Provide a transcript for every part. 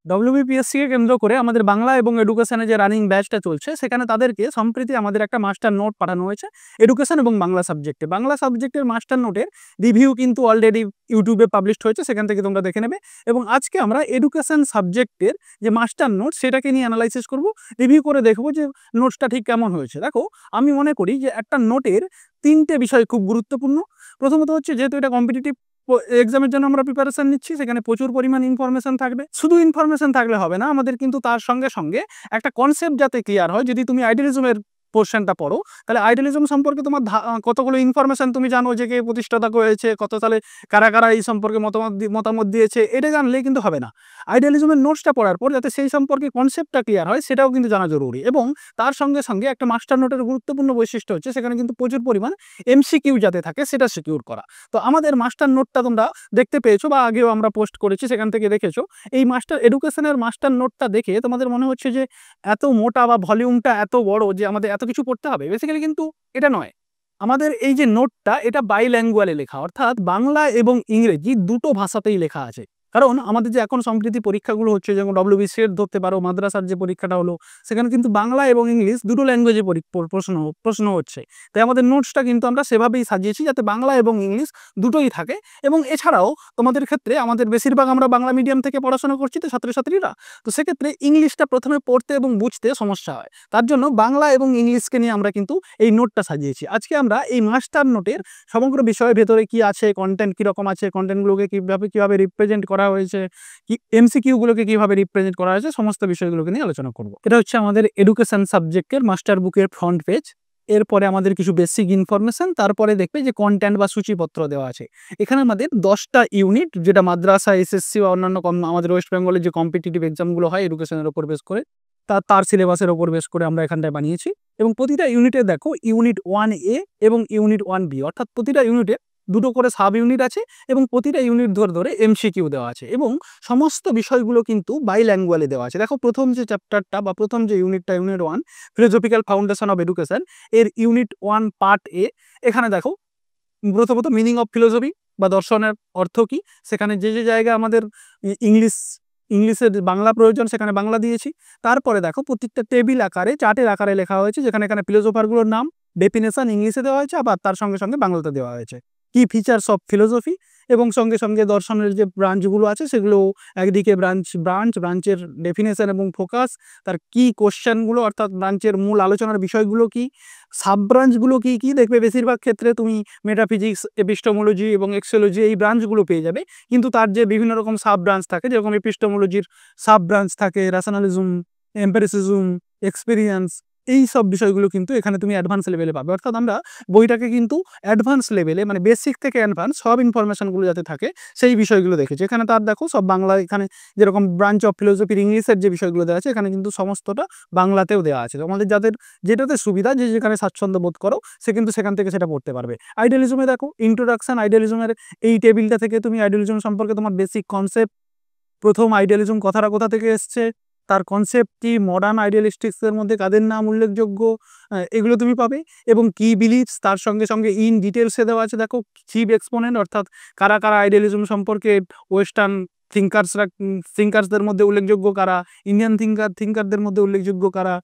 WBPSC কে কেন্দ্র করে আমাদের বাংলা এবং এডুকেশনে যে রানিং ব্যাচটা চলছে সেখানে তাদেরকে সম্প্রতি আমাদের একটা মাস্টার নোট পাঠানো হয়েছে এডুকেশন এবং বাংলা সাবজেক্টে। বাংলা সাবজেক্টের মাস্টার নোটের রিভিউ কিন্তু অলরেডি ইউটিউবে পাবলিশড হয়েছে, সেখান থেকে তোমরা দেখে নেবে। এবং আজকে আমরা এডুকেশন সাবজেক্টের যে মাস্টার নোট সেটাকে নিয়ে অ্যানালাইসিস করব, রিভিউ করে দেখবো যে নোটসটা ঠিক কেমন হয়েছে। দেখো, আমি মনে করি যে একটা নোটের তিনটে বিষয় খুব গুরুত্বপূর্ণ। প্রথমত হচ্ছে, যেহেতু এটা কম্পিটিটিভ এক্সামের জন্য আমরা প্রিপারেশন নিচ্ছি, সেখানে প্রচুর পরিমাণ ইনফরমেশন থাকবে। শুধু ইনফরমেশন থাকলে হবে না, আমাদের কিন্তু তার সঙ্গে সঙ্গে একটা কনসেপ্ট যাতে ক্লিয়ার হয়। যদি তুমি আইডিয়ালিজমের পোর্শনটা পড়ো, তাহলে আইডিয়ালিজম সম্পর্কে তোমার কতগুলো ইনফরমেশন তুমি জানো, যে কে প্রতিষ্ঠাতা হয়েছে, কত সালে কারা কারা এই সম্পর্কে মতামত দিয়েছে, এটা জানলেই কিন্তু হবে না। আইডিয়ালিজমের নোটসটা পড়ার পর যাতে সেই সম্পর্কে কনসেপ্টটা ক্লিয়ার হয়, সেটাও কিন্তু জানা জরুরি। এবং তার সঙ্গে সঙ্গে একটা মাস্টার নোটের গুরুত্বপূর্ণ বৈশিষ্ট্য হচ্ছে সেখানে কিন্তু প্রচুর পরিমাণ এমসিকিউ যাতে থাকে, সেটা সিকিউর করা। তো আমাদের মাস্টার নোটটা তোমরা দেখতে পেয়েছো বা আগেও আমরা পোস্ট করেছি, সেখান থেকে দেখেছো। এই মাস্টার এডুকেশনের মাস্টার নোটটা দেখে তোমাদের মনে হচ্ছে যে এত মোটা বা ভলিউমটা এত বড় যে আমাদের এত কিছু পড়তে হবে, বেসিক্যালি কিন্তু এটা নয়। আমাদের এই যে নোটটা, এটা বাইল্যাঙ্গুয়ালে লেখা, অর্থাৎ বাংলা এবং ইংরেজি দুটো ভাষাতেই লেখা আছে। কারণ আমাদের যে এখন সম্প্রতি পরীক্ষাগুলো হচ্ছে, যেমন ডব্লিউবিসি এর ধরতে পারো, মাদ্রাসার যে পরীক্ষাটা হলো, সেখানে কিন্তু বাংলা এবং ইংলিশ দুটো ল্যাঙ্গুয়েজে প্রশ্ন হচ্ছে। তাই আমাদের নোটসটা কিন্তু আমরা সেভাবেই সাজিয়েছি যাতে বাংলা এবং ইংলিশ দুটোই থাকে। এবং এছাড়াও তোমাদের ক্ষেত্রে, আমাদের বেশিরভাগ আমরা বাংলা মিডিয়াম থেকে পড়াশোনা করছি তো ছাত্রছাত্রীরা, তো সেক্ষেত্রে ইংলিশটা প্রথমে পড়তে এবং বুঝতে সমস্যা হয়। তার জন্য বাংলা এবং ইংলিশকে নিয়ে আমরা কিন্তু এই নোটটা সাজিয়েছি। আজকে আমরা এই মাস্টার নোটের সমগ্র বিষয়ের ভেতরে কি আছে, কন্টেন্ট কীরকম আছে, কন্টেন্টগুলোকে কীভাবে রিপ্রেজেন্ট করা হয়েছে, কি এমসিকিউগুলোকে কীভাবে রিপ্রেজেন্ট করা হয়েছে, সমস্ত বিষয়গুলোকে নিয়ে আলোচনা করব। এটা হচ্ছে আমাদের এডুকেশন সাবজেক্টের মাস্টার বুকের ফ্রন্ট পেজ। এরপরে আমাদের কিছু বেসিক ইনফরমেশন, তারপরে দেখবে যে কন্টেন্ট বা সূচিপত্র দেওয়া আছে। এখানে আমাদের 10টা ইউনিট, যেটা মাদ্রাসা, এসএসসি বা অন্যান্য আমাদের ওয়েস্ট বেঙ্গলের যে কম্পিটিটিভ এক্সামগুলো হয় এডুকেশনের উপর বেস করে, তার সিলেবাসের উপর বেস করে আমরা এখানটায় বানিয়েছি। এবং প্রতিটা ইউনিটে দেখো ইউনিট 1A এবং ইউনিট 1B, অর্থাৎ প্রতিটা ইউনিটে দুটো করে সাব ইউনিট আছে এবং প্রতিটা ইউনিট ধরে ধরে এমসিকিউ দেওয়া আছে। এবং সমস্ত বিষয়গুলো কিন্তু বাইল্যাঙ্গুয়ালে দেওয়া আছে। দেখো, প্রথম যে চ্যাপ্টারটা বা প্রথম যে ইউনিটটা, unit 1 philosophical foundation of education, এর ইউনিট 1 পার্ট এ। এখানে দেখো প্রথমত মিনিং অফ ফিলোসফি বা দর্শনের অর্থ কি, সেখানে যে যে জায়গায় আমাদের ইংলিশের বাংলা প্রয়োজন সেখানে বাংলা দিয়েছি। তারপরে দেখো প্রত্যেকটা টেবিল আকারে, চার্টের আকারে লেখা হয়েছে, যেখানে এখানে ফিলোসফারগুলোর নাম, ডেফিনেশন ইংলিশে দেওয়া হয়েছে, আবার তার সঙ্গে সঙ্গে বাংলাতে দেওয়া হয়েছে। কি ফিচার্স অফ ফিলোসফি, এবং সঙ্গে সঙ্গে দর্শনের যে ব্রাঞ্চগুলো আছে সেগুলো, একদিকে ব্রাঞ্চের ডেফিনেশন এবং ফোকাস, তার কি কোশ্চেনগুলো, অর্থাৎ ব্রাঞ্চের মূল আলোচনার বিষয়গুলো কি, সাব ব্রাঞ্চগুলো কি কি, দেখবে বেশিরভাগ ক্ষেত্রে তুমি মেটাফিজিক্স, এপিস্টেমোলজি এবং এক্সোলজি এই ব্রাঞ্চগুলো পেয়ে যাবে। কিন্তু তার যে বিভিন্ন রকম সাব ব্রাঞ্চ থাকে, যেরকম এপিস্টেমোলজির সাব ব্রাঞ্চ থাকে র্যাশনালিজম, এম্পিরিসিজম, এক্সপেরিয়েন্স, এই সব বিষয়গুলো কিন্তু এখানে তুমি অ্যাডভান্স লেভেলে পাবে। অর্থাৎ আমরা বইটাকে কিন্তু অ্যাডভান্স লেভেলে, মানে বেসিক থেকে অ্যাডভান্স সব ইনফরমেশনগুলো যাতে থাকে সেই বিষয়গুলো দেখেছি। এখানে তার দেখো সব বাংলা, এখানে যেরকম ব্রাঞ্চ অফ ফিলোসফির ইংলিশের যে বিষয়গুলো দেওয়া আছে, এখানে কিন্তু সমস্তটা বাংলাতেও দেওয়া আছে। আমাদের যাদের যেটাতে সুবিধা, যে যেখানে স্বাচ্ছন্দ্য বোধ করো, সে কিন্তু সেখান থেকে সেটা পড়তে পারবে। আইডিয়ালিজমে দেখো ইন্ট্রোডাকশন, আইডিয়ালিজমের এই টেবিলটা থেকে তুমি আইডিয়ালিজম সম্পর্কে তোমার বেসিক কনসেপ্ট, প্রথম আইডিয়ালিজম কথাটা কোথা থেকে এসছে, তার কনসেপ্ট কি, মডার্ন আইডিয়ালিস্টিক্সের মধ্যে কাদের নাম উল্লেখযোগ্য, এগুলো তুমি পাবে। এবং কি বিলিভস, তার সঙ্গে সঙ্গে ইন ডিটেলসে দেওয়া আছে। দেখো চিফ এক্সপোনেন্ট, অর্থাৎ কারা কারা আইডিয়ালিজম সম্পর্কে ওয়েস্টার্ন থিঙ্কার্সদের মধ্যে উল্লেখযোগ্য কারা, ইন্ডিয়ান থিঙ্কারদের মধ্যে উল্লেখযোগ্য কারা,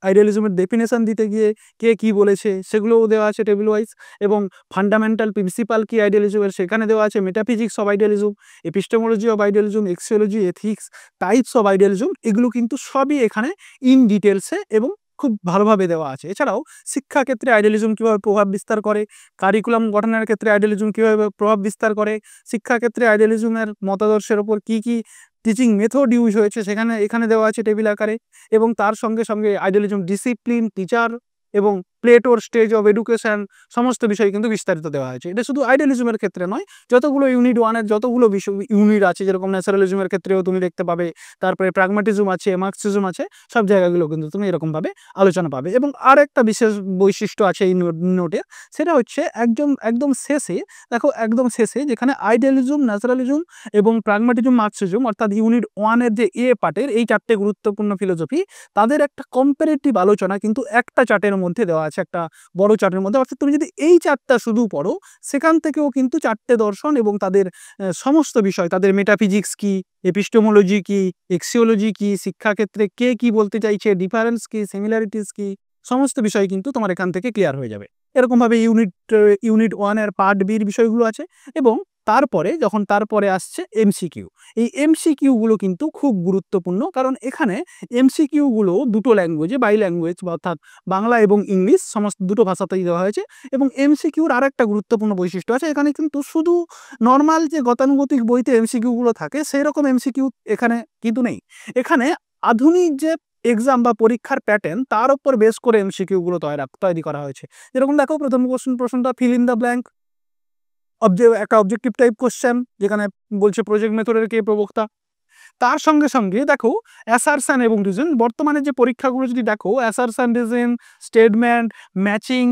আইডিয়ালিজমের ডেফিনেশন দিতে গিয়ে কে কি বলেছে সেগুলোও দেওয়া আছে টেবিল ওয়াইজ। এবং ফান্ডামেন্টাল প্রিন্সিপাল কি আইডিয়ালিজমের, সেখানে দেওয়া আছে। Metaphysics of idealism, epistemology of idealism, এক্সিওলজি, ethics, types of idealism, এগুলো কিন্তু সবই এখানে ইন ডিটেলসে এবং খুব ভালোভাবে দেওয়া আছে। এছাড়াও শিক্ষাক্ষেত্রে আইডিয়ালিজম কীভাবে প্রভাব বিস্তার করে, কারিকুলাম গঠনের ক্ষেত্রে আইডিয়ালিজম কীভাবে প্রভাব বিস্তার করে, শিক্ষাক্ষেত্রে আইডিয়ালিজমের মতাদর্শের ওপর কি কি টিচিং মেথড ইউজ হয়েছে এখানে দেওয়া আছে টেবিল আকারে। এবং তার সঙ্গে সঙ্গে আইডিয়ালিজম ডিসিপ্লিন, টিচার এবং প্লেটোর স্টেজ অফ এডুকেশন, সমস্ত বিষয় কিন্তু বিস্তারিত দেওয়া হয়েছে। এটা শুধু আইডিয়ালিজমের ক্ষেত্রে নয়, যতগুলো ইউনিট 1-এর যতগুলো ইউনিট আছে, যেরকম ন্যাচারালিজমের ক্ষেত্রেও তুমি দেখতে পাবে, তারপরে প্র্যাগম্যাটিজম আছে, মার্কসিজম আছে, সব জায়গাগুলো কিন্তু তুমি এরকমভাবে আলোচনা পাবে। এবং আর একটা বিশেষ বৈশিষ্ট্য আছে এই নোটে, সেটা হচ্ছে একদম শেষে, দেখো একদম শেষে যেখানে আইডিয়ালিজম, ন্যাচারালিজম এবং প্র্যাগম্যাটিজম, মার্কসিজম, অর্থাৎ ইউনিট 1-এর যে এ পার্টের এই 4টে গুরুত্বপূর্ণ ফিলোসফি, তাদের একটা কম্পারেটিভ আলোচনা কিন্তু একটা চার্টের মধ্যে দেওয়া আছে একটা বড় চার্টের মধ্যে। অর্থাৎ তুমি যদি এই চার্টটা শুধু পড়ো, সেখান থেকেও কিন্তু 4টে দর্শন এবং তাদের সমস্ত বিষয়, তাদের মেটাফিজিক্স কি, এপিস্টেমোলজি কি, এক্সিওলজি কি, শিক্ষাক্ষেত্রে কে কি বলতে চাইছে, ডিফারেন্স কি, সিমিলারিটিস কি, সমস্ত বিষয় কিন্তু তোমার এখান থেকে ক্লিয়ার হয়ে যাবে। এরকমভাবে ইউনিট 1 এর পার্ট বি এর বিষয়গুলো আছে এবং তারপরে আসছে এমসিকিউ। এই এমসিকিউ গুলো কিন্তু খুব গুরুত্বপূর্ণ, কারণ এখানে এমসিকিউ গুলো দুটো ল্যাঙ্গুয়েজে, বাই ল্যাঙ্গুয়েজ অর্থাৎ বাংলা এবং ইংলিশ সমস্ত দুটো ভাষাতেই দেওয়া হয়েছে। এবং এমসিকিউর আরেকটা গুরুত্বপূর্ণ বৈশিষ্ট্য আছে, এখানে কিন্তু শুধু নর্মাল যে গতানুগতিক বইতে এমসিকিউ গুলো থাকে সেই রকম এমসিকিউ এখানে কিন্তু নেই। এখানে আধুনিক যে এক্সাম বা পরীক্ষার প্যাটার্ন, তার উপর বেস করে এমসিকিউ গুলো তৈরি করা হয়েছে। যেরকম দেখো, প্রথম প্রশ্নটা ফিল ইন দ্য ব্ল্যাঙ্ক, একটা অবজেক্টিভ টাইপ কোশ্চেন, যেখানে বলছে প্রজেক্ট মেথডের কে প্রবক্তা। তার সঙ্গে সঙ্গে দেখো অ্যাসারশন এবং রিজন। বর্তমানে যে পরীক্ষাগুলো যদি দেখো, অ্যাসারশন, রিজন, স্টেটমেন্ট, ম্যাচিং,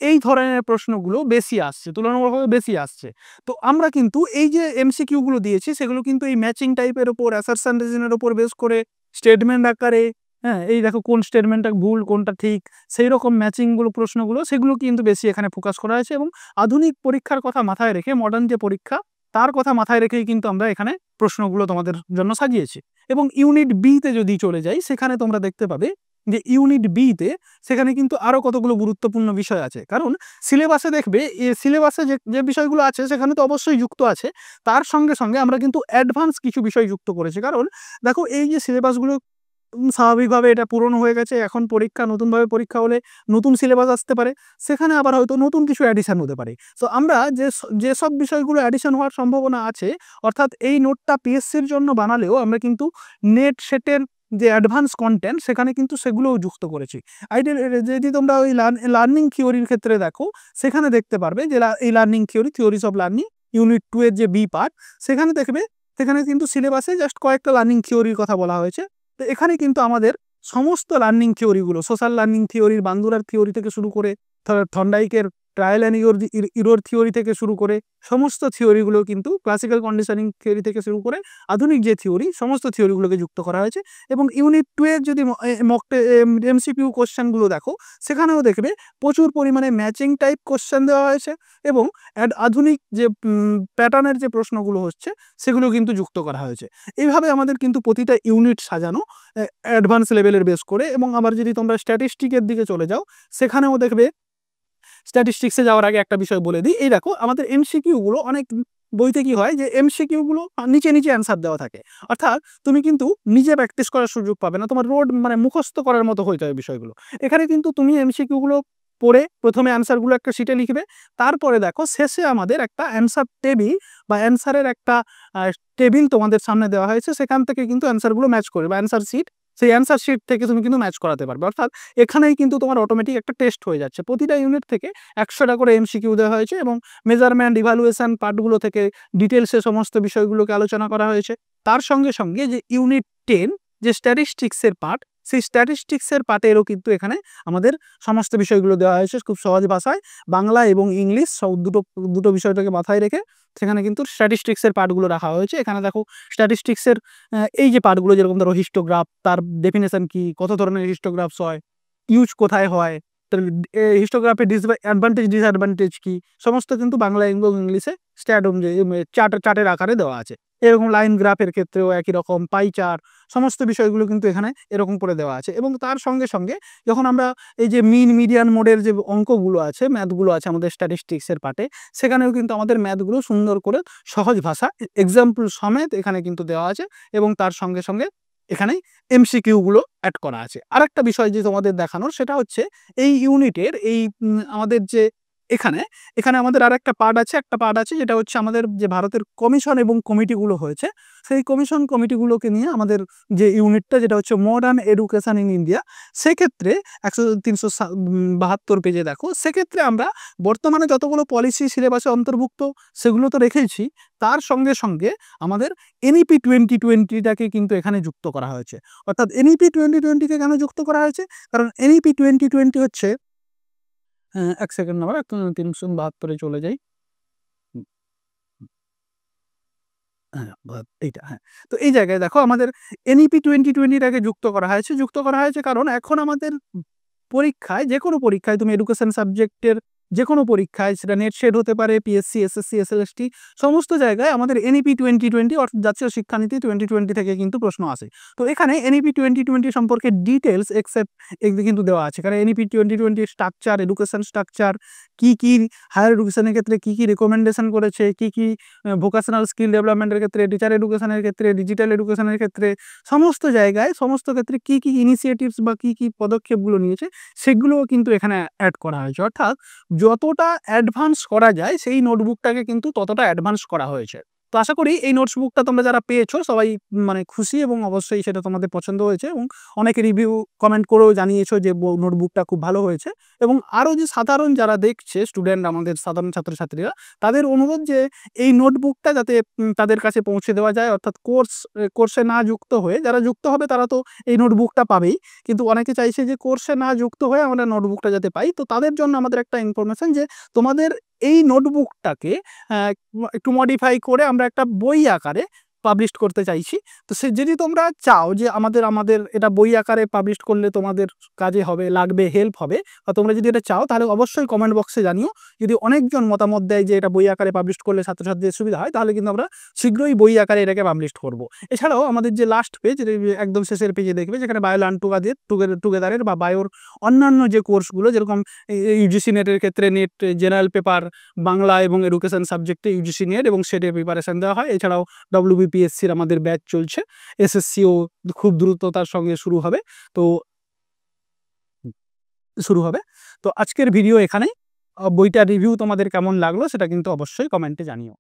এই ধরনের প্রশ্নগুলো বেশি আসছে, তুলনামূলকভাবে বেশি আসছে। তো আমরা কিন্তু এই যে এমসিকিউ গুলো দিয়েছি, সেগুলো কিন্তু এই ম্যাচিং টাইপের ওপর, অ্যাসারশন, রিজনের ওপর বেস করে, স্টেটমেন্ট আকারে, হ্যাঁ, এই দেখো কোন স্টেটমেন্টটা ভুল কোনটা ঠিক, সেই রকম ম্যাচিংগুলো প্রশ্নগুলো সেগুলো কিন্তু বেশি এখানে ফোকাস করা হয়েছে। এবং আধুনিক পরীক্ষার কথা মাথায় রেখে, মডার্ন যে পরীক্ষা তার কথা মাথায় রেখেই কিন্তু আমরা এখানে প্রশ্নগুলো তোমাদের জন্য সাজিয়েছি। এবং ইউনিট বি তে যদি চলে যাই, সেখানে তোমরা দেখতে পাবে যে ইউনিট বি তে সেখানে কিন্তু আরো কতগুলো গুরুত্বপূর্ণ বিষয় আছে। কারণ সিলেবাসে দেখবে, সিলেবাসে যে বিষয়গুলো আছে সেখানে তো অবশ্যই যুক্ত আছে, তার সঙ্গে সঙ্গে আমরা কিন্তু অ্যাডভান্স কিছু বিষয় যুক্ত করেছি। কারণ দেখো, এই যে সিলেবাসগুলো স্বাভাবিকভাবে এটা পুরনো হয়ে গেছে, এখন নতুনভাবে পরীক্ষা হলে নতুন সিলেবাস আসতে পারে, সেখানে আবার হয়তো নতুন কিছু অ্যাডিশন হতে পারে। তো আমরা যেসব বিষয়গুলো অ্যাডিশন হওয়ার সম্ভাবনা আছে, অর্থাৎ এই নোটটা পিএসসির জন্য বানালেও আমরা কিন্তু নেট সেটের যে অ্যাডভান্স কন্টেন্ট, সেখানে কিন্তু সেগুলোও যুক্ত করেছি। যদি তোমরা ওই লার্নিং থিওরির ক্ষেত্রে দেখো, সেখানে দেখতে পারবে যে এই learning theories of learning unit 2 এর যে বি পার্ট, সেখানে দেখবে সেখানে কিন্তু সিলেবাসে জাস্ট কয়েকটা লার্নিং থিওরির কথা বলা হয়েছে। তো এখানে কিন্তু আমাদের সমস্ত লার্নিং থিওরিগুলো, সোশ্যাল লার্নিং থিওরির বান্দুরার থিওরি থেকে শুরু করে, থর্নডাইকের ট্রায়াল অ্যান্ড ইরর থিওরি থেকে শুরু করে, সমস্ত থিওরিগুলো কিন্তু ক্লাসিক্যাল কন্ডিশনিং থিওরি থেকে শুরু করে আধুনিক যে থিওরি, সমস্ত থিওরিগুলোকে যুক্ত করা হয়েছে। এবং ইউনিট 2 এর যদি এমসিকিউ কোশ্চেনগুলো দেখো, সেখানেও দেখবে প্রচুর পরিমাণে ম্যাচিং টাইপ কোশ্চেন দেওয়া হয়েছে এবং আধুনিক যে প্যাটার্নের যে প্রশ্নগুলো হচ্ছে, সেগুলো কিন্তু যুক্ত করা হয়েছে। এইভাবে আমাদের কিন্তু প্রতিটা ইউনিট সাজানো অ্যাডভান্স লেভেলের বেস করে। এবং আবার যদি তোমরা স্ট্যাটিস্টিকের দিকে চলে যাও, সেখানেও দেখবে, স্ট্যাটিস্টিক্সে যাওয়ার আগে একটা বিষয় বলে দিই, এই দেখো আমাদের এমসিকিউ গুলো অনেক বইতে কি হয় যে এমসিকিউ গুলো নিচে নিচে অ্যান্সার দেওয়া থাকে, অর্থাৎ তুমি কিন্তু নিজে প্র্যাকটিস করার সুযোগ পাবে না, তোমার মুখস্থ করার মতো হইতে হবে বিষয়গুলো। এখানে কিন্তু তুমি এমসিকিউ গুলো পড়ে প্রথমে অ্যান্সারগুলো একটা শিটে লিখবে, তারপরে দেখো শেষে আমাদের একটা অ্যান্সার টেবিল বা অ্যান্সারের একটা টেবিল তোমাদের সামনে দেওয়া হয়েছে, সেখান থেকে কিন্তু অ্যান্সারগুলো ম্যাচ করবে, বা অ্যান্সার শিট, সেই অ্যান্সার শিট থেকে তুমি কিন্তু ম্যাচ করাতে পারবে। অর্থাৎ এখানেই কিন্তু তোমার অটোমেটিক একটা টেস্ট হয়ে যাচ্ছে। প্রতিটা ইউনিট থেকে 100টা করে এমসিকিউ দেওয়া হয়েছে এবং মেজারমেন্ট, ইভালুয়েশন পার্টগুলো থেকে ডিটেলসে সমস্ত বিষয়গুলোকে আলোচনা করা হয়েছে। তার সঙ্গে সঙ্গে যে ইউনিট 10 যে স্ট্যাটিস্টিক্সের পার্ট, সেই স্ট্যাটিস্টিক্সের পার্টেরও কিন্তু এখানে আমাদের সমস্ত বিষয়গুলো দেওয়া হয়েছে খুব সহজ ভাষায়, বাংলা এবং ইংলিশ দুটো বিষয়টাকে মাথায় রেখে সেখানে কিন্তু স্ট্যাটিস্টিক্সের পার্টগুলো রাখা হয়েছে। এখানে দেখো স্ট্যাটিস্টিক্সের এই যে পার্টগুলো, যেরকম ধরো হিস্টোগ্রাফ, তার ডেফিনেশন কি, কত ধরনের হিস্টোগ্রাফস হয়, ইউজ কোথায় হয়, হিস্টোগ্রাফের অ্যাডভান্টেজ ডিসঅ্যাডভান্টেজ কি, সমস্ত কিন্তু বাংলা এবং ইংলিশে স্ট্যাট অনুযায়ী চার্টের আকারে দেওয়া আছে। এরকম লাইন গ্রাফের ক্ষেত্রেও একই রকম, পাই চার্ট, সমস্ত বিষয়গুলো কিন্তু এখানে এরকম করে দেওয়া আছে। এবং তার সঙ্গে সঙ্গে যখন আমরা এই যে মিন, মিডিয়ান, মোডের যে অঙ্কগুলো আছে, ম্যাথগুলো আছে আমাদের স্ট্যাটিস্টিক্সের পার্টে, সেখানেও কিন্তু আমাদের ম্যাথগুলো সুন্দর করে সহজ ভাষা এক্সাম্পল সমেত এখানে কিন্তু দেওয়া আছে। এবং তার সঙ্গে সঙ্গে এখানে এমসিকিউ গুলো অ্যাড করা আছে। আরেকটা বিষয় যে তোমাদের দেখানোর, সেটা হচ্ছে এই ইউনিটের এই আমাদের যে এখানে এখানে আমাদের আরেকটা পার্ট আছে, একটা পার্ট আছে যেটা হচ্ছে আমাদের যে ভারতের কমিশন এবং কমিটিগুলো হয়েছে, সেই কমিশন কমিটিগুলোকে নিয়ে আমাদের যে ইউনিটটা, যেটা হচ্ছে মডার্ন এডুকেশন ইন ইন্ডিয়া, সেক্ষেত্রে 372 পেজে দেখো, সেক্ষেত্রে আমরা বর্তমানে যতগুলো পলিসি সিলেবাসে অন্তর্ভুক্ত সেগুলো তো রেখেছি, তার সঙ্গে সঙ্গে আমাদের এনইপি 2020টাকে কিন্তু এখানে যুক্ত করা হয়েছে। অর্থাৎ এনইপি 2020কে কেন যুক্ত করা হয়েছে? কারণ এনইপি 2020 হচ্ছে, এক সেকেন্ড নাম্বার 372 চলে যাই। এইটা, হ্যাঁ। তো এই জায়গায় দেখো আমাদের এনইপি 2020টাকে যুক্ত করা হয়েছে কারণ এখন আমাদের পরীক্ষায়, যে কোনো পরীক্ষায় তুমি এডুকেশন সাবজেক্টের যে কোনো পরীক্ষায়, সেটা নেট সেট হতে পারে, পিএসসি, এসএসসি, এসএলএসটি, সমস্ত জায়গায় আমাদের এনইপি 2020 অর্থাৎ জাতীয় শিক্ষানীতি 2020 থেকে কিন্তু প্রশ্ন আসে। তো এখানে এনইপি 2020 সম্পর্কে ডিটেলস এক্সেপ্ট এগুলো কিন্তু দেওয়া আছে। কারণ এনইপি 2020 স্ট্রাকচার, এডুকেশন স্ট্রাকচার, কি হায়ার এডুকেশনের ক্ষেত্রে কি রিকমেন্ডেশন করেছে, কি ভোকেশনাল স্কিল ডেভেলপমেন্টের ক্ষেত্রে, টিচার এডুকেশনের ক্ষেত্রে, ডিজিটাল এডুকেশনের ক্ষেত্রে, সমস্ত জায়গায় সমস্ত ক্ষেত্রে কি ইনিশিয়েটিভস বা কি পদক্ষেপগুলো নিয়েছে, সেগুলোও কিন্তু এখানে অ্যাড করা হয়েছে। অর্থাৎ যতটা অ্যাডভান্স করা যায় সেই নোটবুকটাকে কিন্তু ততটা অ্যাডভান্স করা হয়েছে। তো আশা করি এই নোটসবুকটা তোমরা যারা পেয়েছো সবাই মানে খুশি, এবং অবশ্যই সেটা তোমাদের পছন্দ হয়েছে, এবং অনেকে রিভিউ কমেন্ট করেও জানিয়েছো যে নোটবুকটা খুব ভালো হয়েছে। এবং আরও যে সাধারণ যারা দেখছে স্টুডেন্ট, আমাদের সাধারণ ছাত্রছাত্রীরা, তাদের অনুরোধ যে এই নোটবুকটা যাতে তাদের কাছে পৌঁছে দেওয়া যায়। অর্থাৎ কোর্সে না যুক্ত হয়ে, যারা যুক্ত হবে তারা তো এই নোটবুকটা পাবেই, কিন্তু অনেকে চাইছে যে কোর্সে না যুক্ত হয়ে আমরা নোটবুকটা যাতে পাই। তো তাদের জন্য আমাদের একটা ইনফরমেশন যে তোমাদের এই নোটবুকটাকে একটু মডিফাই করে আমরা একটা বই আকারে পাবলিশ করতে চাইছি। তো যদি তোমরা চাও যে আমাদের এটা বই আকারে পাবলিশ করলে তোমাদের কাজে হবে, লাগবে, হেল্প হবে, বা তোমরা যদি এটা চাও তাহলে অবশ্যই কমেন্ট বক্সে জানিও। যদি অনেকজন মতামত দেয় যে এটা বই আকারে পাবলিশ করলে ছাত্রছাত্রীদের সুবিধা হয়, তাহলে কিন্তু আমরা শীঘ্রই বই আকারে এটাকে পাবলিশ করব। এছাড়াও আমাদের যে লাস্ট পেজ, একদম শেষের পেজে দেখবে যেখানে বায়ো লার্ন টুগেদারের বা বায়োর অন্যান্য যে কোর্সগুলো, যেরকম ইউজিসি নেটের ক্ষেত্রে নেট জেনারেল পেপার বাংলা এবং এডুকেশন সাবজেক্টে ইউজিসি নেট এবং সেটের প্রিপারেশন দেওয়া হয়। এছাড়াও WBPSCর আমাদের ব্যাচ চলছে, এসএসসিও খুব দ্রুততার সঙ্গে তো শুরু হবে। তো আজকের ভিডিও এখানেই। বইটার রিভিউ তোমাদের কেমন লাগলো সেটা কিন্তু অবশ্যই কমেন্টে জানিও।